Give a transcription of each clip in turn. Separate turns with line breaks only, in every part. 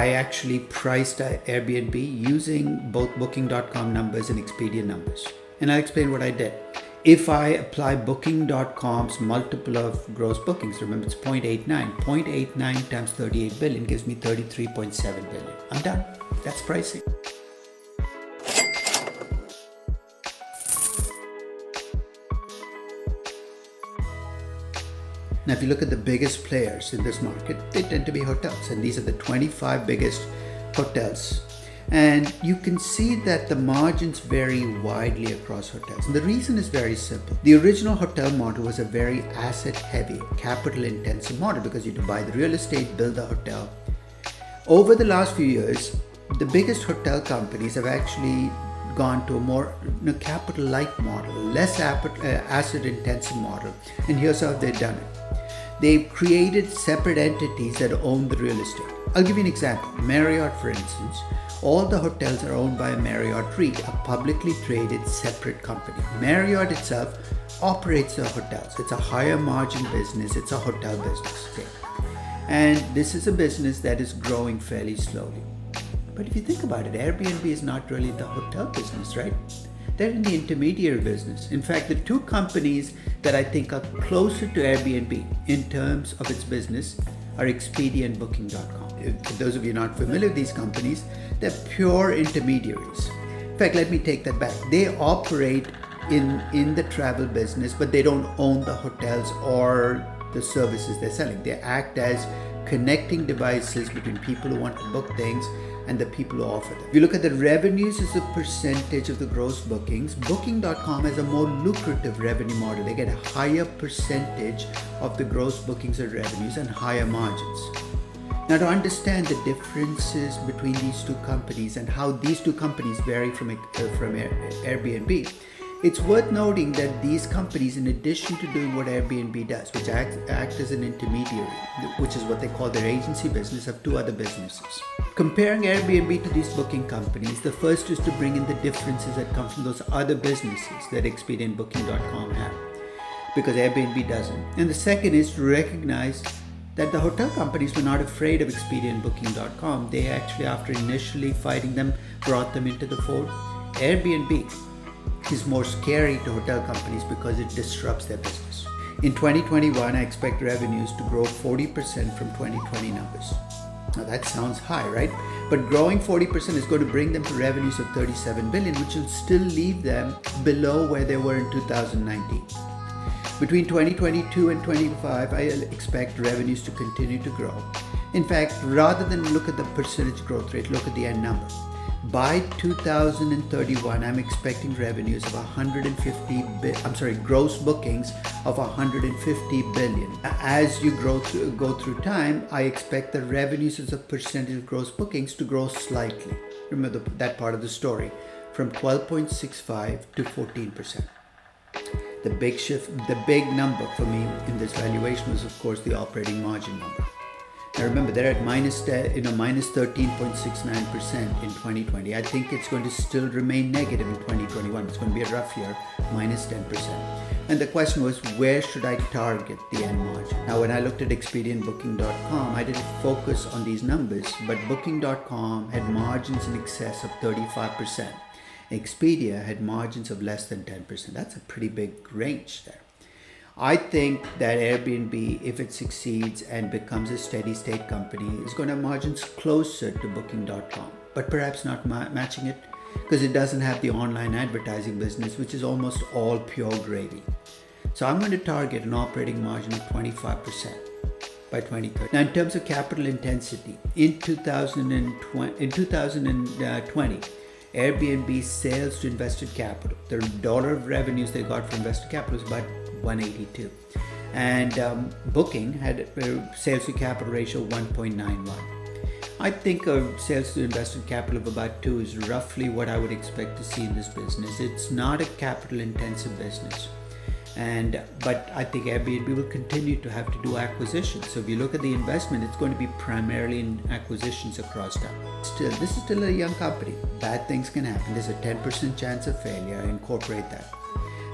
I actually priced Airbnb using both Booking.com numbers and Expedia numbers. And I'll explain what I did. If I apply Booking.com's multiple of gross bookings, remember it's 0.89 times 38 billion gives me 33.7 billion. I'm done. That's pricing. Now, if you look at the biggest players in this market, they tend to be hotels. And these are the 25 biggest hotels. And you can see that the margins vary widely across hotels. And the reason is very simple. The original hotel model was a very asset-heavy, capital-intensive model because you had to buy the real estate, build the hotel. Over the last few years, the biggest hotel companies have actually gone to a more capital-light model, less asset-intensive model. And here's how they've done it. They've created separate entities that own the real estate. I'll give you an example. Marriott, for instance, all the hotels are owned by a Marriott REIT, a publicly traded separate company. Marriott itself operates the hotels. It's a higher margin business. It's a hotel business. Okay. And this is a business that is growing fairly slowly. But if you think about it, Airbnb is not really the hotel business, right? They're in the intermediary business. In fact, the two companies that I think are closer to Airbnb in terms of its business are Expedia and Booking.com. For those of you not familiar with these companies, they're pure intermediaries. In fact, let me take that back. They operate in the travel business, but they don't own the hotels or the services they're selling. They act as connecting devices between people who want to book things and the people who offer them. If you look at the revenues as a percentage of the gross bookings, Booking.com has a more lucrative revenue model. They get a higher percentage of the gross bookings and revenues and higher margins. Now, to understand the differences between these two companies and how these two companies vary from Airbnb, it's worth noting that these companies, in addition to doing what Airbnb does, which act as an intermediary, which is what they call their agency business, have two other businesses. Comparing Airbnb to these booking companies, the first is to bring in the differences that come from those other businesses that Expedia and Booking.com have, because Airbnb doesn't. And the second is to recognize that the hotel companies were not afraid of Expedia and Booking.com. They actually, after initially fighting them, brought them into the fold. Airbnb is more scary to hotel companies because it disrupts their business. In 2021, I expect revenues to grow 40% from 2020 numbers. Now that sounds high, right? But growing 40% is going to bring them to revenues of 37 billion, which will still leave them below where they were in 2019. Between 2022 and 2025, I expect revenues to continue to grow. In fact, rather than look at the percentage growth rate, look at the end number. By 2031, I'm expecting revenues of gross bookings of 150 billion. As you go through time, I expect the revenues as a percentage of gross bookings to grow slightly. Remember that part of the story, from 12.65 to 14%. The big shift, the big number for me in this valuation was, of course, the operating margin number. Now remember, they're at minus 13.69% in 2020. I think it's going to still remain negative in 2021. It's going to be a rough year, minus 10%. And the question was, where should I target the end margin? Now, when I looked at Expedia and Booking.com, I didn't focus on these numbers, but Booking.com had margins in excess of 35%. Expedia had margins of less than 10%. That's a pretty big range there. I think that Airbnb, if it succeeds and becomes a steady state company, is going to have margins closer to Booking.com, but perhaps not matching it because it doesn't have the online advertising business, which is almost all pure gravy. So I'm going to target an operating margin of 25% by 2030. Now, in terms of capital intensity, in 2020, Airbnb's sales to invested capital, the dollar of revenues they got from invested capital was about 182. And Booking had a sales to capital ratio of 1.91. I think a sales to invested capital of about 2 is roughly what I would expect to see in this business. It's not a capital intensive business. But I think Airbnb will continue to have to do acquisitions. So if you look at the investment, it's going to be primarily in acquisitions across time. This is still a young company. Bad things can happen. There's a 10% chance of failure. I incorporate that.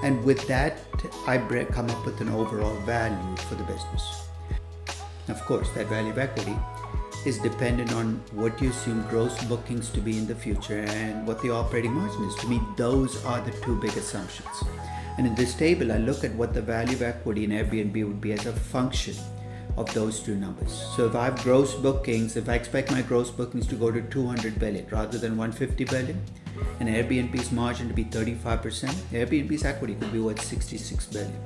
And with that, I come up with an overall value for the business. Of course, that value of equity is dependent on what you assume gross bookings to be in the future and what the operating margin is. To me, those are the two big assumptions. And in this table, I look at what the value of equity in Airbnb would be as a function of those two numbers. So if I have gross bookings, if I expect my gross bookings to go to 200 billion rather than 150 billion, and Airbnb's margin to be 35%, Airbnb's equity could be worth 66 billion.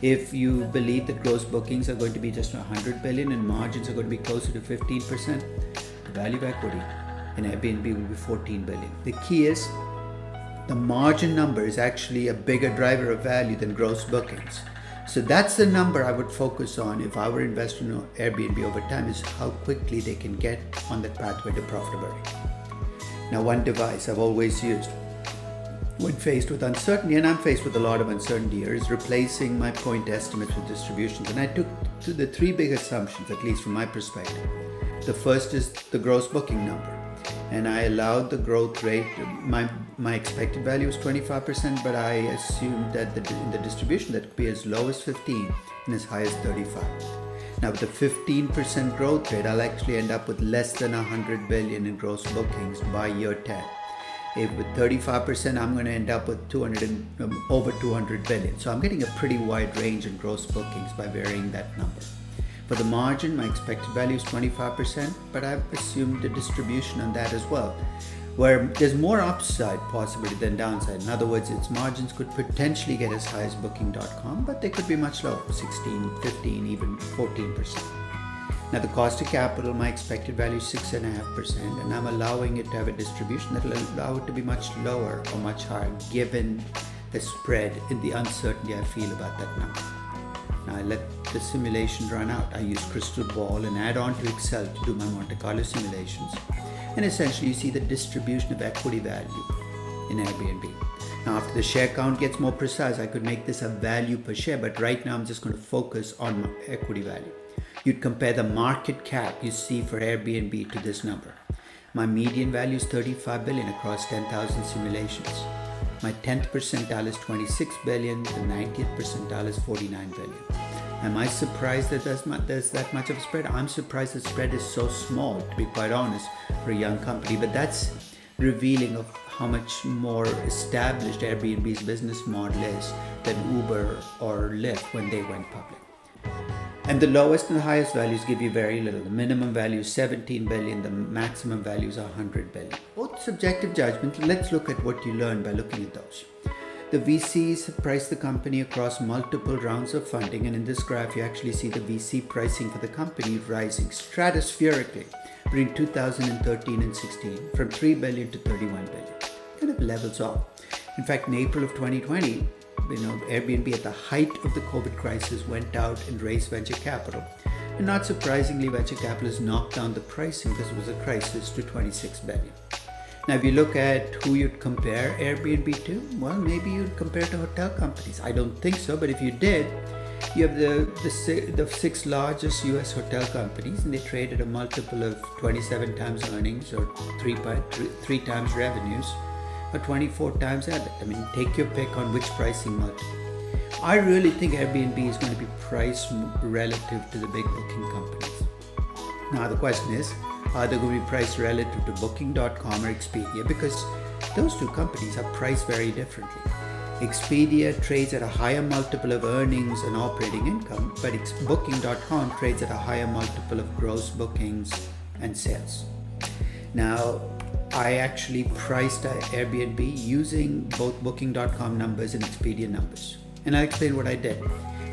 If you believe that gross bookings are going to be just 100 billion and margins are going to be closer to 15%, the value of equity in Airbnb will be 14 billion. The key is the margin number is actually a bigger driver of value than gross bookings. So that's the number I would focus on if I were investing in Airbnb over time, is how quickly they can get on that pathway to profitability. Now, one device I've always used when faced with uncertainty, and I'm faced with a lot of uncertainty here, is replacing my point estimates with distributions. And I took to the three big assumptions, at least from my perspective. The first is the gross booking number. And I allowed the growth rate, my expected value was 25%, but I assumed that in the distribution that could be as low as 15 and as high as 35. Now with the 15% growth rate, I'll actually end up with less than 100 billion in gross bookings by year 10. If with 35%, I'm going to end up with over 200 billion. So I'm getting a pretty wide range in gross bookings by varying that number. For the margin, my expected value is 25%, but I've assumed a distribution on that as well, where there's more upside possibility than downside. In other words, its margins could potentially get as high as Booking.com, but they could be much lower, 16, 15, even 14%. Now the cost of capital, my expected value is 6.5%, and I'm allowing it to have a distribution that will allow it to be much lower or much higher given the spread and the uncertainty I feel about that number. Now I let the simulation run out. I use Crystal Ball and add on to Excel to do my Monte Carlo simulations. And essentially you see the distribution of equity value in Airbnb. Now after the share count gets more precise, I could make this a value per share, but right now I'm just going to focus on my equity value. You'd compare the market cap you see for Airbnb to this number. My median value is 35 billion across 10,000 simulations. My 10th percentile is 26 billion, the 90th percentile is 49 billion. Am I surprised that there's that much of a spread? I'm surprised the spread is so small, to be quite honest, for a young company, but that's revealing of how much more established Airbnb's business model is than Uber or Lyft when they went public. And the lowest and the highest values give you very little. The minimum value is 17 billion, the maximum value is 100 billion. Both subjective judgments. Let's look at what you learn by looking at those. The VCs have priced the company across multiple rounds of funding, and in this graph you actually see the VC pricing for the company rising stratospherically between 2013 and 16 from 3 billion to 31 billion. Kind of levels off. In fact, in April of 2020, Airbnb at the height of the COVID crisis went out and raised venture capital. And not surprisingly, venture capitalists knocked down the pricing because it was a crisis to 26 billion. Now, if you look at who you'd compare Airbnb to, well, maybe you'd compare to hotel companies. I don't think so, but if you did, you have the six largest US hotel companies, and they trade at a multiple of 27 times earnings or three times revenues, or 24 times EBIT. I mean, take your pick on which pricing multiple. I really think Airbnb is going to be priced relative to the big booking companies. Now the question is, are they going to be priced relative to Booking.com or Expedia? Because those two companies are priced very differently. Expedia trades at a higher multiple of earnings and operating income, but Booking.com trades at a higher multiple of gross bookings and sales. Now, I actually priced Airbnb using both Booking.com numbers and Expedia numbers. And I'll explain what I did.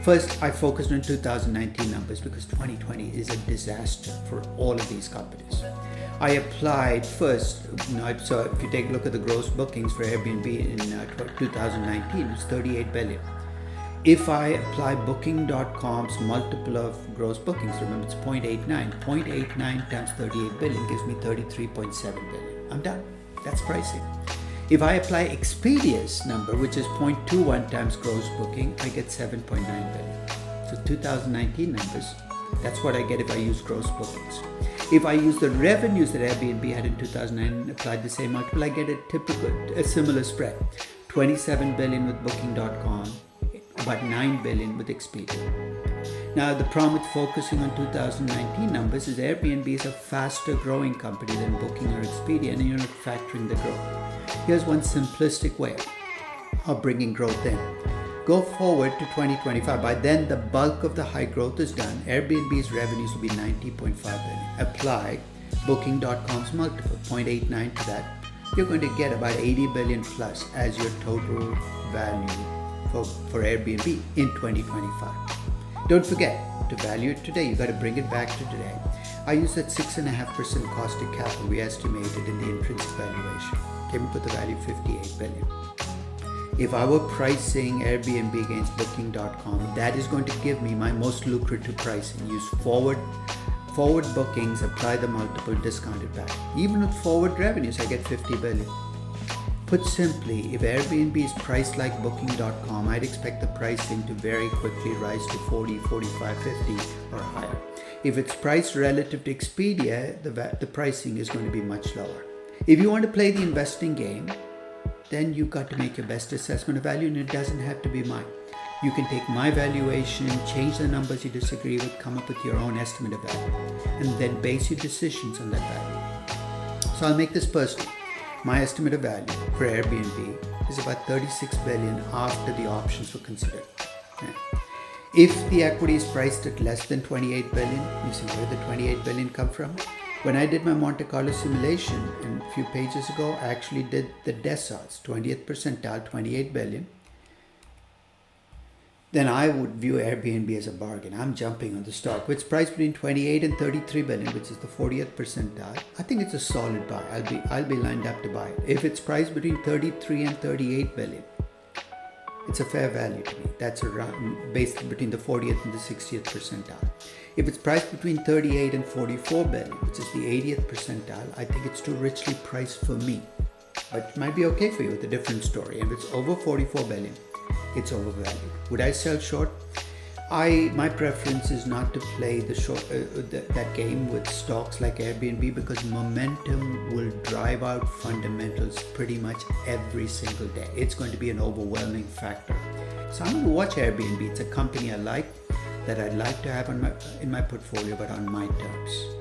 First, I focused on 2019 numbers because 2020 is a disaster for all of these companies. I applied first, so if you take a look at the gross bookings for Airbnb in 2019, it's 38 billion. If I apply Booking.com's multiple of gross bookings, remember it's 0.89 times 38 billion gives me 33.7 billion. I'm done. That's pricing. If I apply Expedia's number, which is 0.21 times gross booking, I get 7.9 billion. So 2019 numbers, that's what I get if I use gross bookings. If I use the revenues that Airbnb had in 2009 and applied the same multiple, I get a similar spread. 27 billion with Booking.com, about 9 billion with Expedia. Now, the problem with focusing on 2019 numbers is Airbnb is a faster growing company than Booking or Expedia, and you're not factoring the growth. Here's one simplistic way of bringing growth in. Go forward to 2025. By then, the bulk of the high growth is done. Airbnb's revenues will be 90.5 billion. Apply Booking.com's multiple, 0.89 to that. You're going to get about 80 billion plus as your total value for Airbnb in 2025. Don't forget to value it today. You got to bring it back to today. I use that 6.5% cost of capital we estimated in the intrinsic valuation. Came up with the value of 58 billion. If I were pricing Airbnb against Booking.com, that is going to give me my most lucrative pricing. Use forward bookings, apply the multiple, discount it back. Even with forward revenues, I get 50 billion. Put simply, if Airbnb is priced like Booking.com, I'd expect the pricing to very quickly rise to 40, 45, 50 or higher. If it's priced relative to Expedia, the pricing is going to be much lower. If you want to play the investing game, then you've got to make your best assessment of value, and it doesn't have to be mine. You can take my valuation, change the numbers you disagree with, come up with your own estimate of value, and then base your decisions on that value. So I'll make this personal. My estimate of value for Airbnb is about 36 billion after the options were considered. If the equity is priced at less than 28 billion, you see where the 28 billion come from? When I did my Monte Carlo simulation a few pages ago, I actually did the deciles, 20th percentile, 28 billion. Then I would view Airbnb as a bargain. I'm jumping on the stock. It's priced between 28 and 33 billion, which is the 40th percentile. I think it's a solid buy. I'll be lined up to buy it. If it's priced between 33 and 38 billion, it's a fair value to me. That's around based between the 40th and the 60th percentile. If it's priced between 38 and 44 billion, which is the 80th percentile, I think it's too richly priced for me. But it might be okay for you with a different story. And if it's over 44 billion, it's overvalued. Would I sell short? My preference is not to play that game with stocks like Airbnb, because momentum will drive out fundamentals pretty much every single day. It's going to be an overwhelming factor. So I'm going to watch Airbnb. It's a company I like, that I'd like to have in my portfolio, but on my terms.